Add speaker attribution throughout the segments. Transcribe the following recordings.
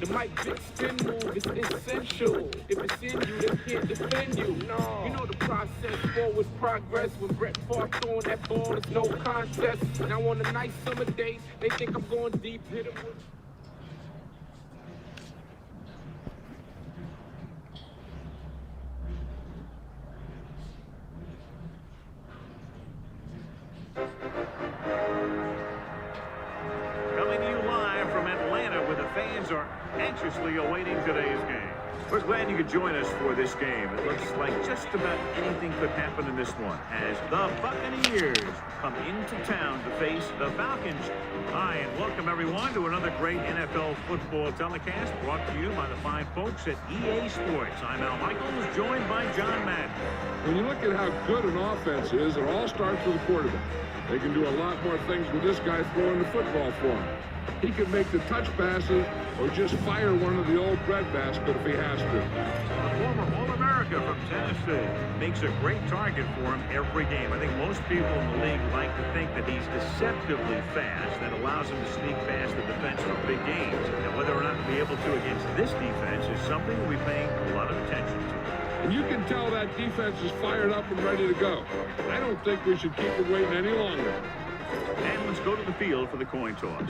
Speaker 1: The Mike Vick spin move is essential. If it's in you, they can't defend you. No. You know the process, forward progress. When Brett Favre throwing that ball, it's no contest. Now on a nice summer day, they think I'm going deep, hit 'em with...
Speaker 2: Coming to you live from Atlanta, where the fans are anxiously awaiting today's game. We're glad you could join us for this game. It looks like just about anything could happen in this one as the Buccaneers come into town to face the Falcons. Hi, and welcome everyone to another great NFL football telecast brought to you by the fine folks at EA Sports. I'm Al Michaels, joined by John Madden.
Speaker 3: When you look at how good an offense is, it all starts with the quarterback. They can do a lot more things with this guy throwing the football for him. He can make the touch passes or just fire one of the old breadbasket if he has to.
Speaker 2: A former All-America from Tennessee makes a great target for him every game. I think most people in the league like to think that he's deceptively fast. That allows him to sneak past the defense for big games. And whether or not to be able to against this defense is something we'll be paying a lot of attention to.
Speaker 3: And you can tell that defense is fired up and ready to go. I don't think we should keep it waiting any longer.
Speaker 2: And let's go to the field for the coin toss.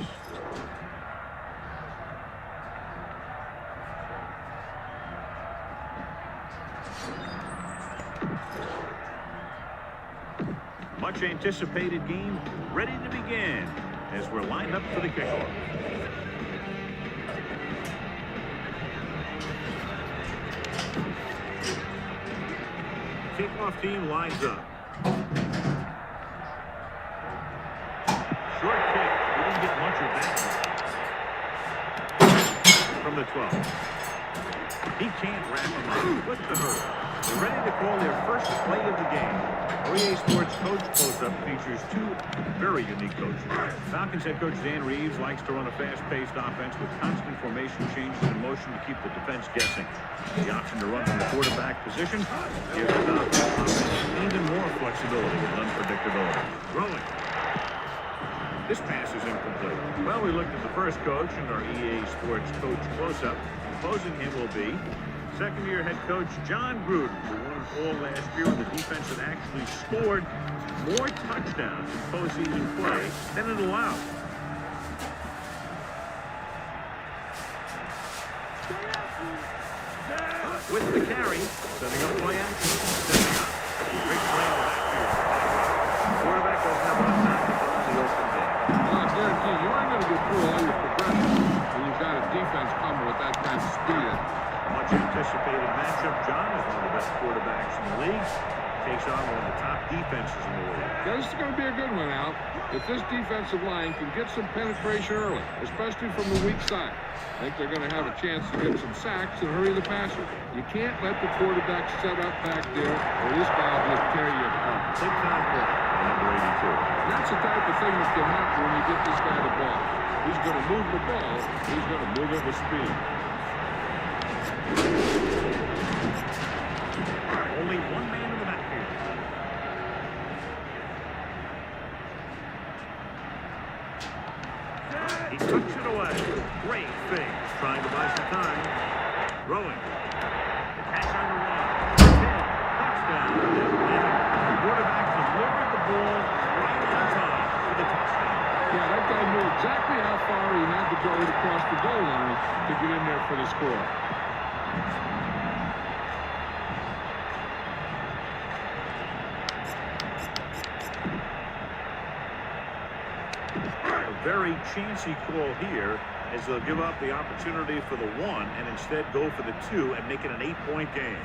Speaker 2: Much anticipated game ready to begin as we're lined up for the kickoff. Kickoff team lines up. Short kick. We didn't get much of that from the 12. He can't wrap him up with the hurdle. They're ready to call their first play of the game. EA Sports Coach Close-Up features two very unique coaches. Falcons head coach Dan Reeves likes to run a fast-paced offense with constant formation changes in motion to keep the defense guessing. The option to run from the quarterback position gives the offense even more flexibility and unpredictability. Rolling. This pass is incomplete. Well, we looked at the first coach in our EA Sports Coach Close-Up. Opposing him will be second-year head coach John Gruden, who won all last year with a defense that actually scored more touchdowns in postseason play than it allowed. With the carry, setting up play action, setting up. Great play in the backfield. The quarterback doesn't have enough time to find the open man.
Speaker 3: Well, I guarantee you aren't going to get through all your progression when you've got a defense coming with that kind of speed.
Speaker 2: Much anticipated matchup. John is one of the best quarterbacks in the league. Takes on one of the top defenses in the league.
Speaker 3: This is going to be a good one, Al. If this defensive line can get some penetration early, especially from the weak side, I think they're going to have a chance to get some sacks and hurry the passer. You can't let the quarterback set up back there, or this guy will just tear you apart.
Speaker 2: Big time play. Number 82.
Speaker 3: That's the type of thing that can happen when you get this guy the ball. He's going to move the ball. He's going to move it with speed.
Speaker 2: Only one man in the backfield. He tucks it away. Great fake. Trying to buy some time. Throwing. Catch on the run. Touchdown. And the quarterback delivered the ball right on time for the touchdown.
Speaker 3: Yeah, that guy knew exactly how far he had to go to cross the goal line to get in there for the score.
Speaker 2: Very chancy call here as they'll give up the opportunity for the 1 and instead go for the 2 and make it an 8-point game.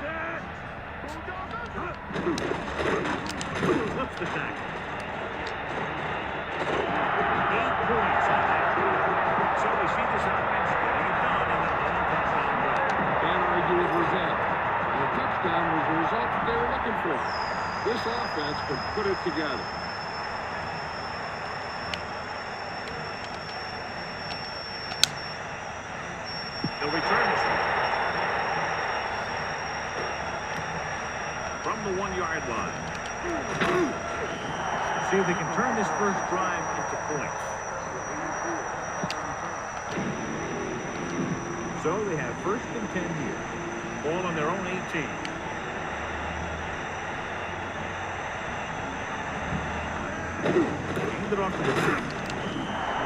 Speaker 2: Flips the tackle. 8 points on that. So we see this offense getting it done in that long touchdown drive.
Speaker 3: Can't argue with the result. And the touchdown was the result that they were looking for. This offense can put it together.
Speaker 2: They'll return this one. From the 1-yard line. See if they can turn this first drive into points. So they have 1st and 10 here. Ball on their own 18. Hand it off to the back.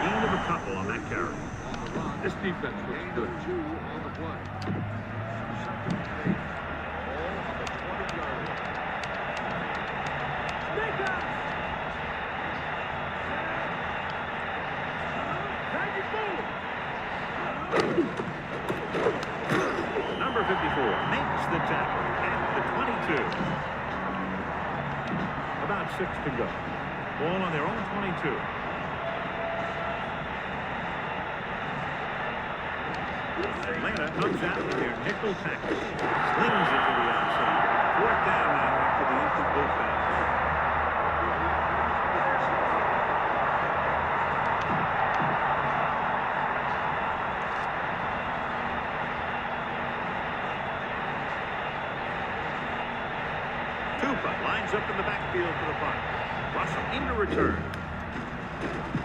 Speaker 2: Gain of a couple on that carry.
Speaker 3: This defense looks good. 2 on the play.
Speaker 2: Number 54 makes the tackle at the 22. About 6 to go. Ball on their own 22. Atlanta comes out with their nickel tackle. Slings it to the outside. 4th down now after the incomplete pass. Lines up in the backfield for the punt. Russell into return.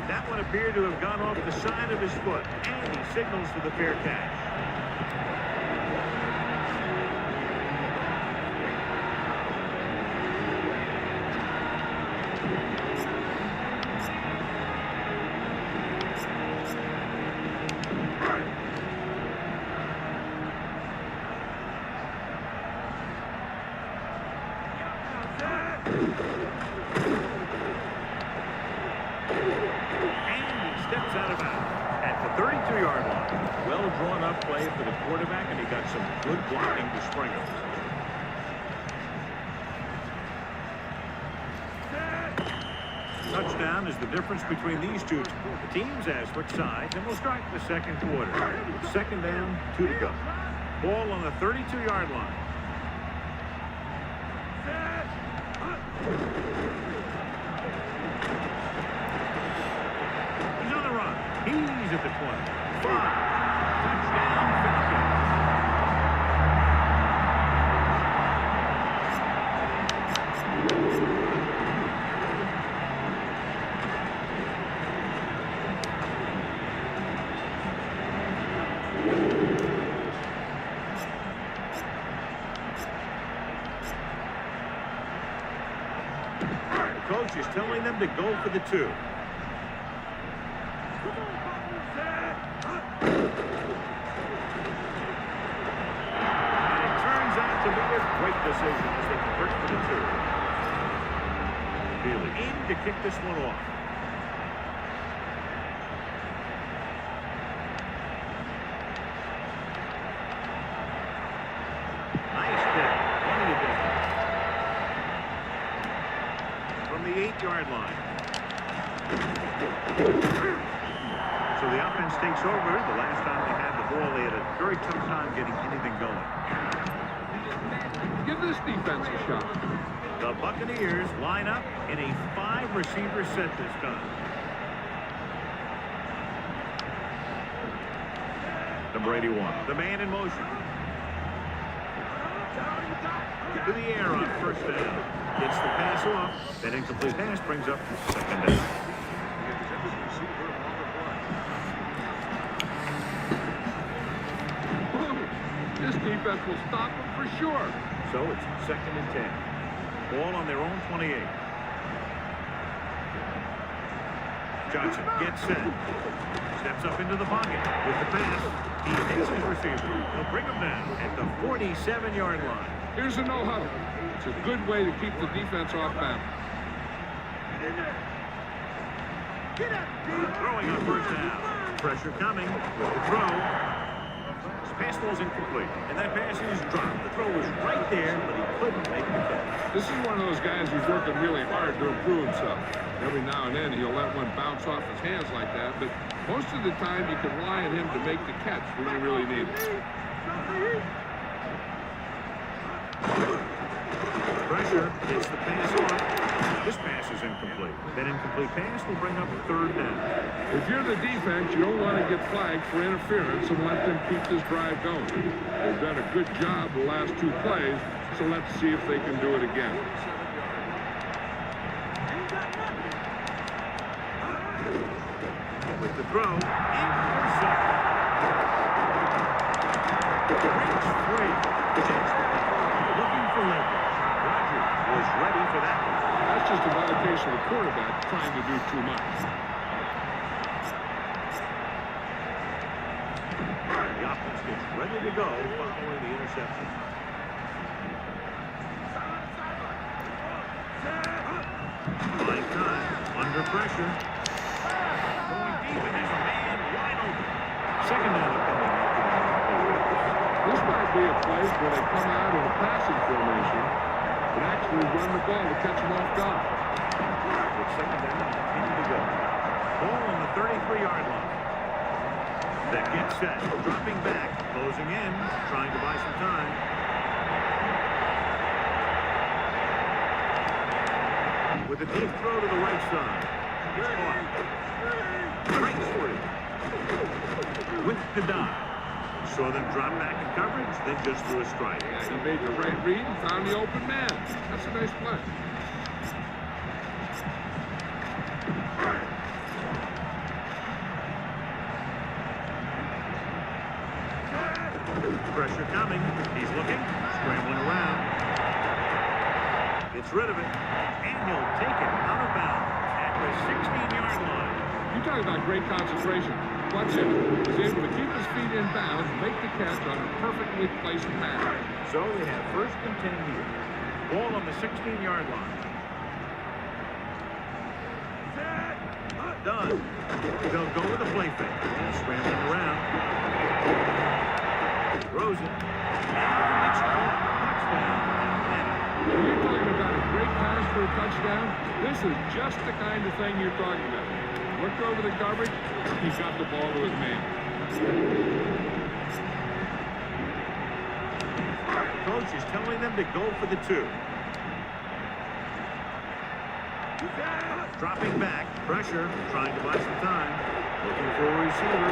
Speaker 2: That one appeared to have gone off the side of his foot, and he signals for the fair catch. Drawn up play for the quarterback, and he got some good blocking to spring him. Touchdown is the difference between these two teams as which sides, and we'll start the 2nd quarter. 2nd down, 2 to go. Ball on the 32-yard line. He's on the run. He's at the 25. Coach is telling them to go for the 2. And it turns out to be a great decision as they convert for the 2. Feely in to kick this one off. Nice kick. Plenty of distance. From the 8-yard line. So the offense takes over. The last time they had the ball, they had a very tough time getting anything going.
Speaker 3: Give this defense a shot.
Speaker 2: The Buccaneers line up in a 5-receiver set this time. Number 81, the man in motion. To the air on 1st down. Gets the pass off. That incomplete pass brings up 2nd down.
Speaker 3: This defense will stop them for sure.
Speaker 2: So it's 2nd and 10. Ball on their own 28. Johnson gets set. Steps up into the pocket with the pass. He hits his receiver. He'll bring him down at the 47-yard line.
Speaker 3: Here's a no-huddle. It's a good way to keep the defense off balance.
Speaker 2: Throwing on 1st down. Pressure coming with the throw. His pass ball's incomplete, and that pass is dropped. The throw was right there, but he couldn't make the catch.
Speaker 3: This is one of those guys who's working really hard to improve himself. Every now and then he'll let one bounce off his hands like that, but most of the time you can rely on him to make the catch when you really need it.
Speaker 2: Pressure gets the pass off. This pass is incomplete. That incomplete pass will bring up 3rd down.
Speaker 3: If you're the defense, you don't want to get flagged for interference and let them keep this drive going. They've done a good job the last 2 plays, so let's see if they can do it again.
Speaker 2: With the throw, intercepted. Breaks free. Looking for leverage. Rodgers was ready for that one.
Speaker 3: That's just a violation of the quarterback trying to do too much.
Speaker 2: The offense gets ready to go following the interception. Fine time. Under pressure. Going deep and there's a man wide open. Second down and coming after that.
Speaker 3: This might be a place where they come out in a passing formation and actually run the ball to catch them off guard.
Speaker 2: With second down and 10 to go. Ball on the 33-yard line. That gets set. Dropping back. Closing in. Trying to buy some time. With a deep throw to the right side. It's caught. Breaks free. With the dive. Saw them drop back in coverage, then just threw a strike.
Speaker 3: Yeah, he made the right read and found the open man. That's a nice play.
Speaker 2: Pressure coming. He's looking. Scrambling around. Gets rid of it. And he'll take it out of bounds at the 16-yard line.
Speaker 3: You talk about great concentration. Watch him. He's able to keep his feet in bounds, make the catch on a perfectly placed pass.
Speaker 2: So they have first and 10 here. Ball on the 16-yard line. Done. They'll go with a play fake. Scrambling around. Throws it. It's caught. Touchdown.
Speaker 3: When you're talking about a great pass for a touchdown, this is just the kind of thing you're talking about. Looked over the coverage, he got the ball to his man.
Speaker 2: Coach is telling them to go for the 2. Dropping back, pressure, trying to buy some time. Looking for a receiver.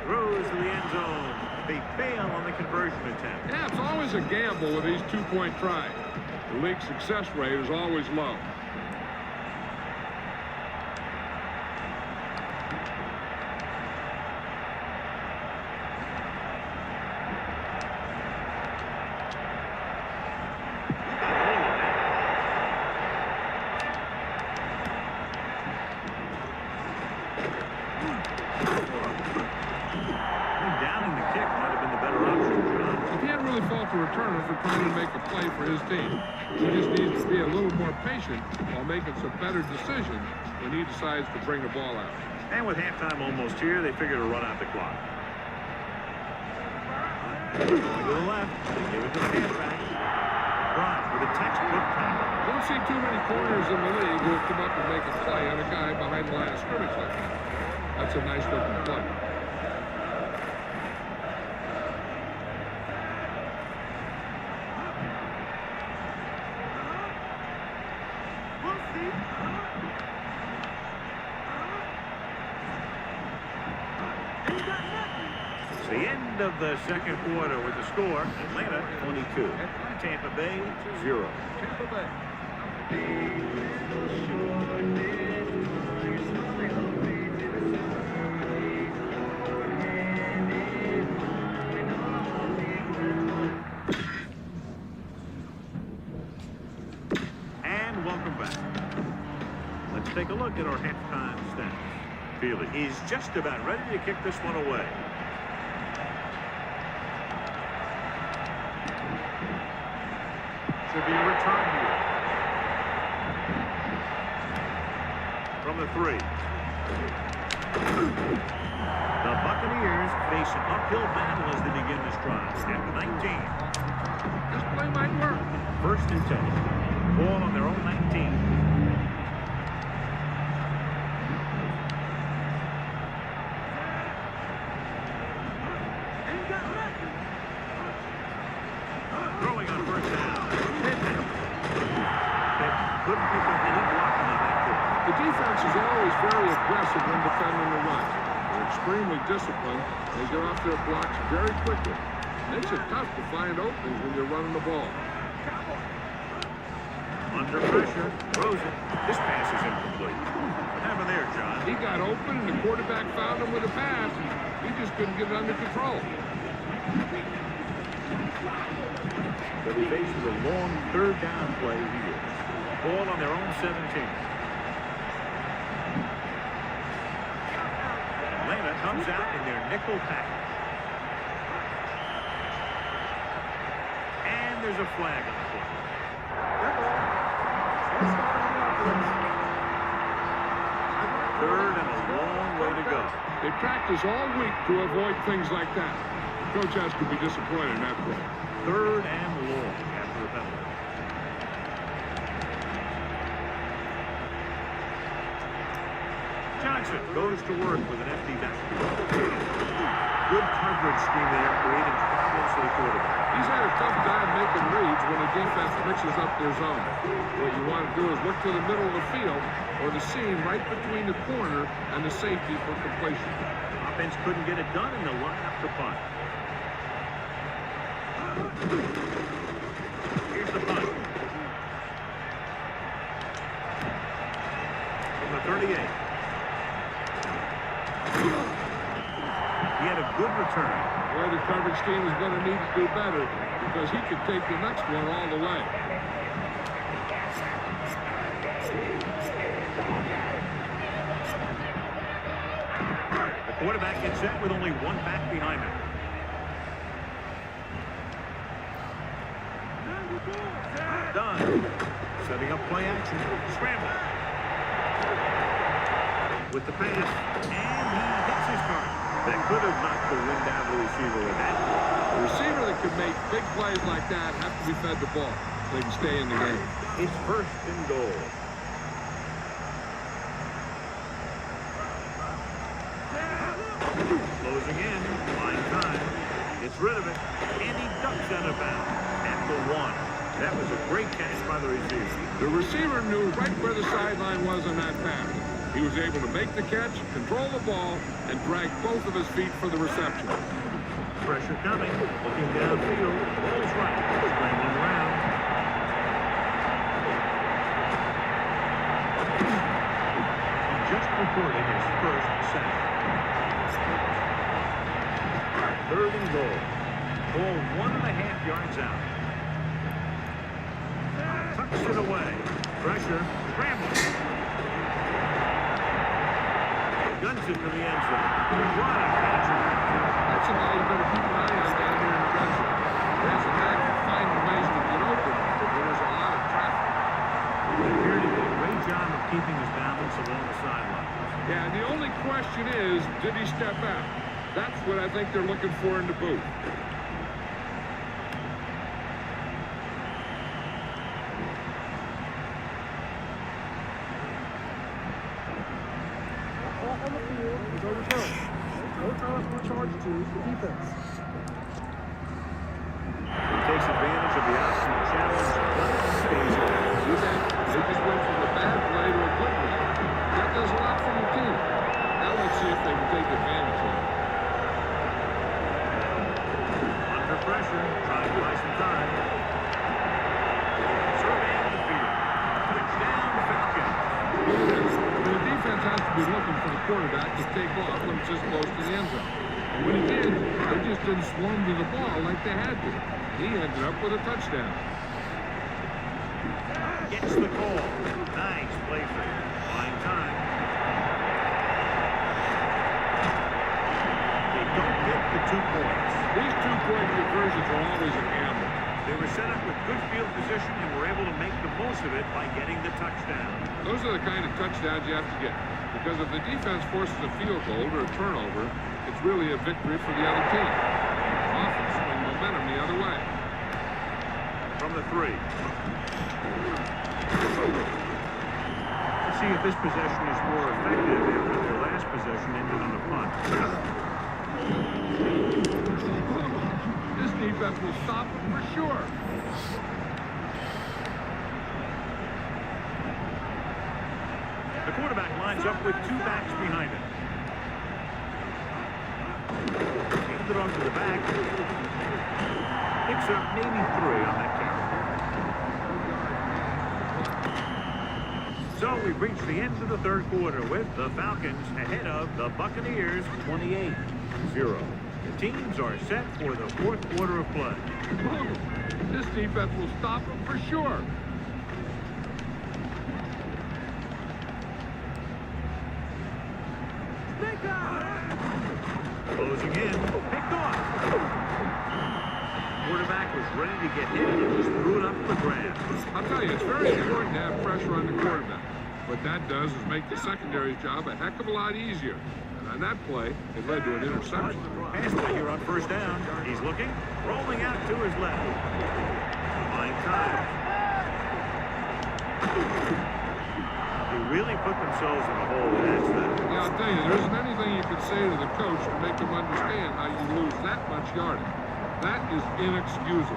Speaker 2: Throws to the end zone. They fail on the conversion attempt.
Speaker 3: Yeah, it's always a gamble with these two-point tries. The league success rate is always low. Returner for trying to make a play for his team. He just needs to be a little more patient while making some better decisions when he decides to bring the ball out.
Speaker 2: And with halftime almost here, they figure to run out the clock. Going to the left, they give it to the halfback. Brock with a textbook tackle.
Speaker 3: Don't see too many corners in the league who will come up and make a play on a guy behind the line of scrimmage like that. That's a nice looking play.
Speaker 2: It's the end of the second quarter with the score. Atlanta 22. Tampa Bay 0.
Speaker 3: Tampa Bay.
Speaker 2: And welcome back. Let's take a look at our halftime stats. Fielder is just about ready to kick this one away. Should be a return here. From the 3. The Buccaneers face an uphill battle as they begin this drive at the 19.
Speaker 3: This play might work.
Speaker 2: First and 10. Ball on their own 19. Throwing on first down. Couldn't pick up any blocking on that play.
Speaker 3: The defense is always very aggressive when defending the run. They're extremely disciplined. They get off their blocks very quickly. Makes it tough to find openings when you're running the ball.
Speaker 2: Under pressure, throws it. This pass is incomplete. What happened there, John?
Speaker 3: He got open and the quarterback found him with a pass. He just couldn't get it under control.
Speaker 2: But he faces a long third down play here. Ball on their own 17. Atlanta comes out in their nickel package. And there's a flag on the play. Third and a long way to go.
Speaker 3: They practice all week to avoid things like that. Coach has to be disappointed in that play.
Speaker 2: Third and long after the penalty. Johnson goes to work with an empty backfield. Good coverage scheme there, creating problems for the quarterback.
Speaker 3: He's had a tough time making reads when the defense mixes up their zone. What you want to do is look to the middle of the field or the seam right between the corner and the safety for completion.
Speaker 2: Offense couldn't get it done in the lineup to punt. Here's the punt. From the 38. He had a good return.
Speaker 3: Well, the coverage team is going to need to do better because he could take the next one all the way.
Speaker 2: The quarterback gets set with only one back behind him. Done. Setting up play action. Scramble. With the pass. And he hits his target. That could have knocked the wind out of the receiver with that.
Speaker 3: The receiver that can make big plays like that have to be fed the ball so they can stay in the game.
Speaker 2: It's first and goal. Closing in. Line time. Gets rid of it. And he ducks out of bounds at the 1. That was a great catch by the receiver.
Speaker 3: The receiver knew right where the sideline was on that pass. He was able to make the catch, control the ball, and drag both of his feet for the reception.
Speaker 2: Pressure coming. Looking downfield. Ball's right. Scrambling around. He just recorded his first sack. Third and goal. Ball 1.5 yards out. Tucks it away. Pressure. Scramble. Guns it to the end zone. What a catch.
Speaker 3: That's a guy you better keep an eye on down here in the red zone. There's a guy who finds ways to get open, but there's a lot of traffic.
Speaker 2: He appeared to do a great job of keeping his balance along the sidelines.
Speaker 3: Yeah, the only question is, did he step out? That's what I think they're looking for in the booth.
Speaker 4: On the field is overturned. No time for charge to the defense.
Speaker 2: He takes advantage of the optional challenge. Stays in.
Speaker 3: They just went from a bad play to a good one. That does a lot for your team. Now let's see if they can take advantage of it.
Speaker 2: Under pressure, trying to buy some time. Surveying the field. Touchdown, Falcons.
Speaker 3: The defense has to be looking for the quarterback to take off when it's this close to the end zone. And when he did, they just didn't swarm to the ball like they had to. He ended up with a touchdown.
Speaker 2: Gets the call. Nice play for him. Fine time. They don't get the 2 points.
Speaker 3: These 2-point conversions are always a gamble.
Speaker 2: They were set up with good field position and were able to make the most of it by getting the touchdown.
Speaker 3: Those are the kind of touchdowns you have to get. Because if the defense forces a field goal or a turnover, it's really a victory for the other team. Often swing momentum the other way.
Speaker 2: From the 3. Let's see if this possession is more effective after their last possession ended on a punt.
Speaker 3: This defense will stop them for sure.
Speaker 2: The quarterback lines up with 2 backs behind him. Hands it on to the back. Picks up maybe 3 on that carry. So we've reached the end of the third quarter with the Falcons ahead of the Buccaneers 28-0. The teams are set for the fourth quarter of play.
Speaker 3: This defense will stop them for sure.
Speaker 2: Closing in, picked off. Quarterback was ready to get hit and just threw it up for grabs.
Speaker 3: I'll tell you, it's very important to have pressure on the quarterback. What that does is make the secondary's job a heck of a lot easier. And on that play, it led to an interception.
Speaker 2: Pass play here on first down. He's looking, rolling out to his left. Fine time. They really put themselves in a hole, that's that.
Speaker 3: Yeah, I'll tell you, there isn't anything you can say to the coach to make him understand how you lose that much yardage. That is inexcusable.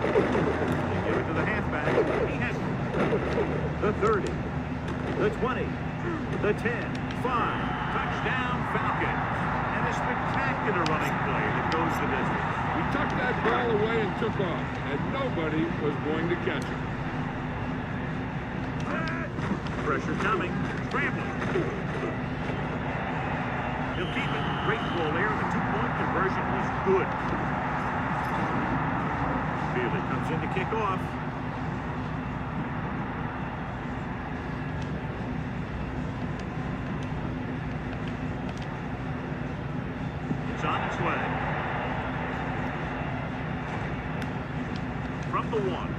Speaker 2: They give it to the halfback. He has the 30, the 20, the 10, 5. Touchdown, Falcons. And a spectacular running play that goes the distance.
Speaker 3: He tucked that ball away and took off, and nobody was going to catch him.
Speaker 2: Pressure coming. Scrambling. He'll keep it. Great ball there. The two-point conversion was good. Fielder comes in to kick off. It's on its way. From the 1.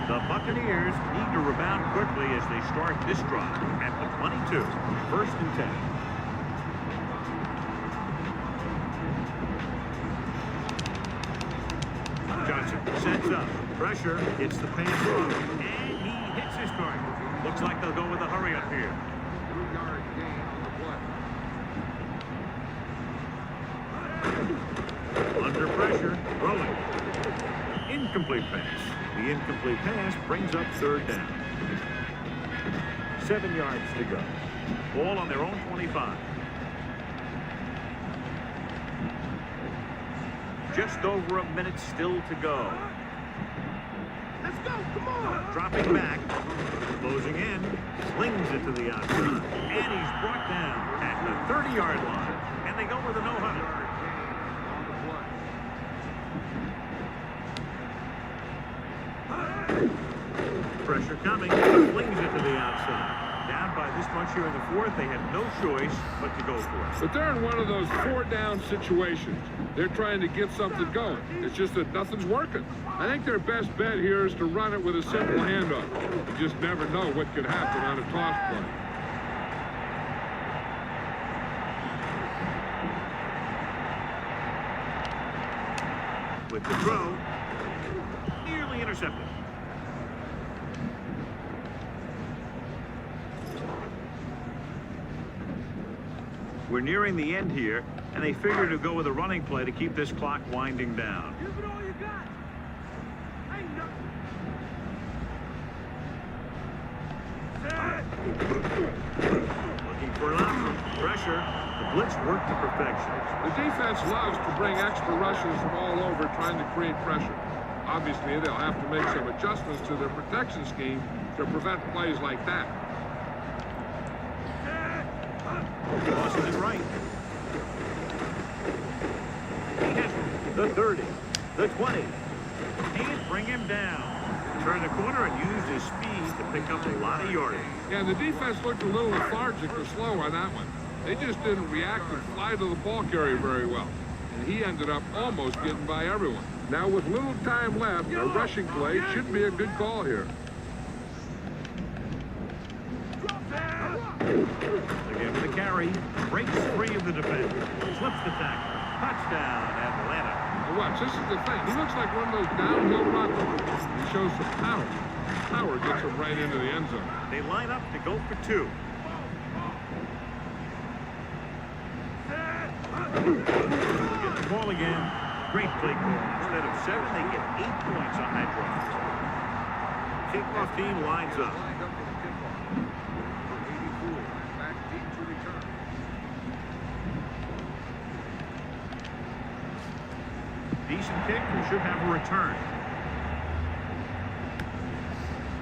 Speaker 2: The Buccaneers need to rebound quickly as they start this drive at the 22. First and 10. Johnson sets up. Pressure hits the pass through. And he hits his target. Looks like they'll go with a hurry up here.
Speaker 3: 3-yard gain on the play.
Speaker 2: Under pressure. Rolling. Incomplete pass. The incomplete pass brings up third down. 7 yards to go. Ball on their own 25. Just over a minute still to go.
Speaker 4: Let's go, come on.
Speaker 2: Dropping back. Closing in. Slings it to the outside. And he's brought down at the 30-yard line. And they go with a no-huddle. Pressure coming, flings it to the outside. Down by this much here in the fourth, they had no choice but to go for it.
Speaker 3: But they're in one of those 4-down situations. They're trying to get something going. It's just that nothing's working. I think their best bet here is to run it with a simple handoff. You just never know what could happen on a toss play.
Speaker 2: With the throw, nearly intercepted. We're nearing the end here, and they figure to go with a running play to keep this clock winding down.
Speaker 4: Give it all you got. Ain't nothing.
Speaker 2: Looking for an option. Pressure. The blitz worked to perfection.
Speaker 3: The defense loves to bring extra rushers from all over trying to create pressure. Obviously, they'll have to make some adjustments to their protection scheme to prevent plays like that.
Speaker 2: Crosses it right. He hits the 30, the 20. Can't bring him down. Turned the corner and used his speed to pick up a lot of yardage.
Speaker 3: Yeah, the defense looked a little lethargic or slow on that one. They just didn't react and fly to the ball carrier very well. And he ended up almost getting by everyone. Now, with little time left, a rushing play should be a good call here.
Speaker 2: Again with the carry, breaks free of the defense, slips the tackle. Touchdown, Atlanta.
Speaker 3: Now watch, this is the thing. He looks like one of those downhill runners. He shows some power. Power gets him right into the end zone.
Speaker 2: They line up to go for 2. Get the ball again. Great play call. Instead of 7, they get 8 points on that drive. Kickoff team lines up. Decent kick, we should have a return.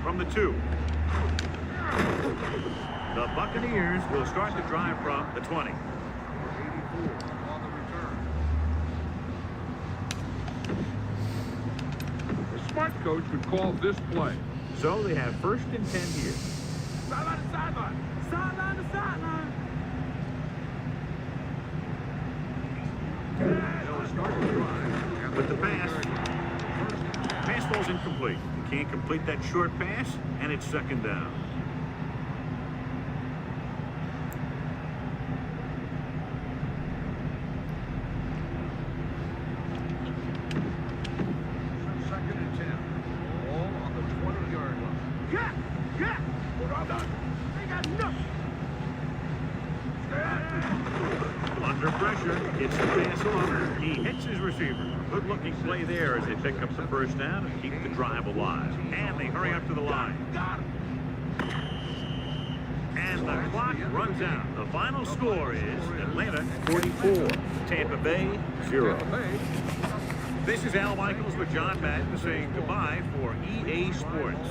Speaker 2: From the 2. The Buccaneers will start the drive from the 20.
Speaker 3: 84 on the return. A smart coach would call this play.
Speaker 2: So they have 1st and 10 here.
Speaker 1: Sideline to sideline. Sideline to sideline.
Speaker 3: They'll start the drive.
Speaker 2: With the pass. Pass ball's incomplete. They can't complete that short pass, and it's 2nd down.
Speaker 3: Second and 10. Ball on the 20-yard line.
Speaker 1: Yeah. Hold on. They got nothing.
Speaker 2: Under pressure, gets the pass off. He hits his receiver. Good-looking play there as they pick up the 1st down and keep the drive alive. And they hurry up to the line.
Speaker 1: Got him.
Speaker 2: And the clock runs out. The final score is Atlanta 44, Tampa Bay 0.
Speaker 3: Tampa Bay.
Speaker 2: This is Al Michaels with John Madden saying goodbye for EA Sports.